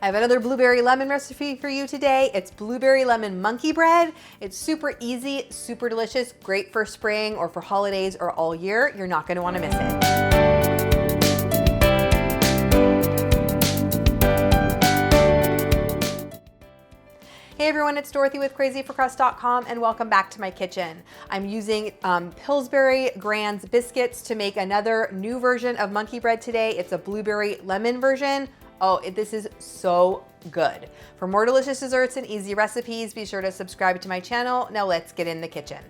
I have another blueberry lemon recipe for you today. It's blueberry lemon monkey bread. It's super easy, super delicious, great for spring or for holidays or all year. You're not going to want to miss it. Hey everyone, it's Dorothy with crazyforcrust.com and welcome back to my kitchen. I'm using Pillsbury Grands biscuits to make another new version of monkey bread today. It's a blueberry lemon version. Oh, this is so good. For more delicious desserts and easy recipes, be sure to subscribe to my channel. Now let's get in the kitchen.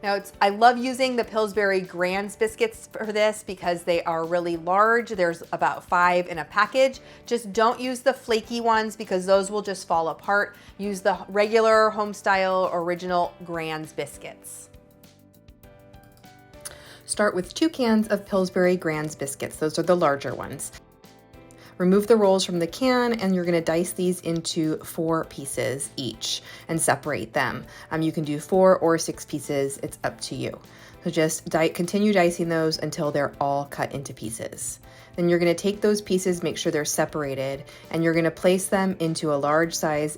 Now I love using the Pillsbury Grands biscuits for this because they are really large. There's about 5 in a package. Just don't use the flaky ones because those will just fall apart. Use the regular home style original Grands biscuits. Start with 2 cans of Pillsbury Grands biscuits. Those are the larger ones. Remove the rolls from the can and you're gonna dice these into 4 pieces each and separate them. You can do 4 or 6 pieces, it's up to you. So just continue dicing those until they're all cut into pieces. Then you're gonna take those pieces, make sure they're separated, and you're gonna place them into a large size,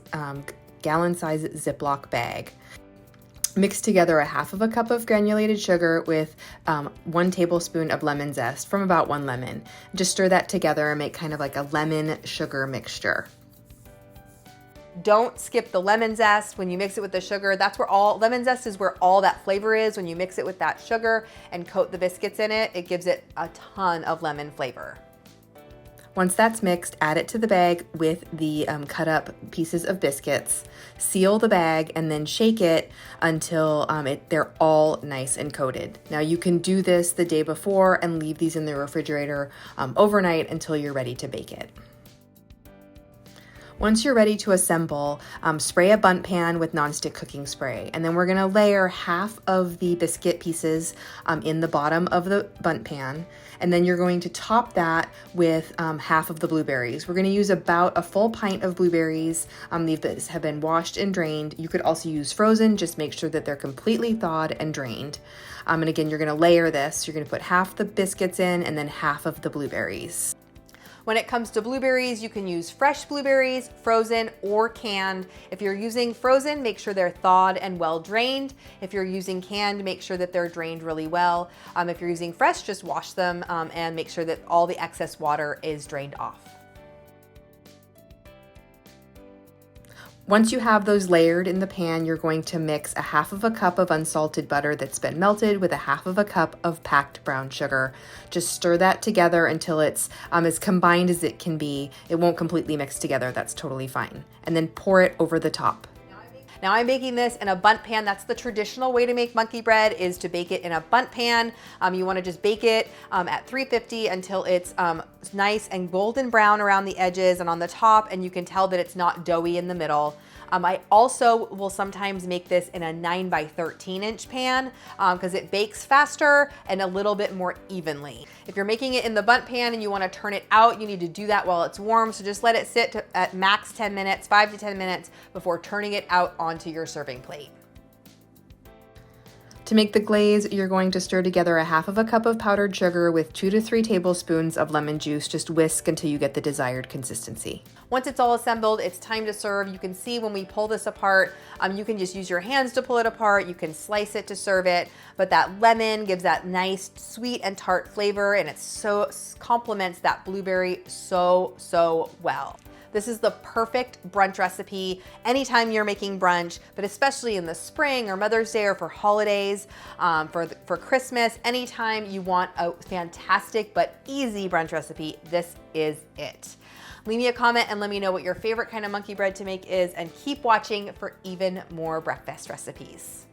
gallon size Ziploc bag. Mix together a half of a cup of granulated sugar with 1 tablespoon of lemon zest from about 1 lemon. Just stir that together and make kind of like a lemon sugar mixture. Don't skip the lemon zest when you mix it with the sugar. That's where lemon zest is where all that flavor is. When you mix it with that sugar and coat the biscuits in it, it gives it a ton of lemon flavor. Once that's mixed, add it to the bag with the cut up pieces of biscuits. Seal the bag and then shake it until they're all nice and coated. Now you can do this the day before and leave these in the refrigerator overnight until you're ready to bake it. Once you're ready to assemble, spray a Bundt pan with nonstick cooking spray. And then we're gonna layer half of the biscuit pieces in the bottom of the Bundt pan. And then you're going to top that with half of the blueberries. We're gonna use about a full pint of blueberries. These have been washed and drained. You could also use frozen, just make sure that they're completely thawed and drained. And again, you're gonna layer this. You're gonna put half the biscuits in and then half of the blueberries. When it comes to blueberries, you can use fresh blueberries, frozen or canned. If you're using frozen, make sure they're thawed and well drained. If you're using canned, make sure that they're drained really well. If you're using fresh, just wash them and make sure that all the excess water is drained off. Once you have those layered in the pan, you're going to mix a half of a cup of unsalted butter that's been melted with a half of a cup of packed brown sugar. Just stir that together until it's as combined as it can be. It won't completely mix together, that's totally fine. And then pour it over the top. Now I'm baking this in a Bundt pan. That's the traditional way to make monkey bread, is to bake it in a Bundt pan. You wanna just bake it at 350 until it's nice and golden brown around the edges and on the top, and you can tell that it's not doughy in the middle. I also will sometimes make this in a 9 by 13 inch pan because it bakes faster and a little bit more evenly. If you're making it in the Bundt pan and you want to turn it out, you need to do that while it's warm. So just let it sit at max 10 minutes, 5 to 10 minutes before turning it out onto your serving plate. To make the glaze, you're going to stir together a half of a cup of powdered sugar with 2 to 3 tablespoons of lemon juice. Just whisk until you get the desired consistency. Once it's all assembled, it's time to serve. You can see when we pull this apart, you can just use your hands to pull it apart. You can slice it to serve it, but that lemon gives that nice sweet and tart flavor, and it so complements that blueberry so well. This is the perfect brunch recipe anytime you're making brunch, but especially in the spring or Mother's Day or for holidays, for Christmas, anytime you want a fantastic but easy brunch recipe, this is it. Leave me a comment and let me know what your favorite kind of monkey bread to make is, and keep watching for even more breakfast recipes.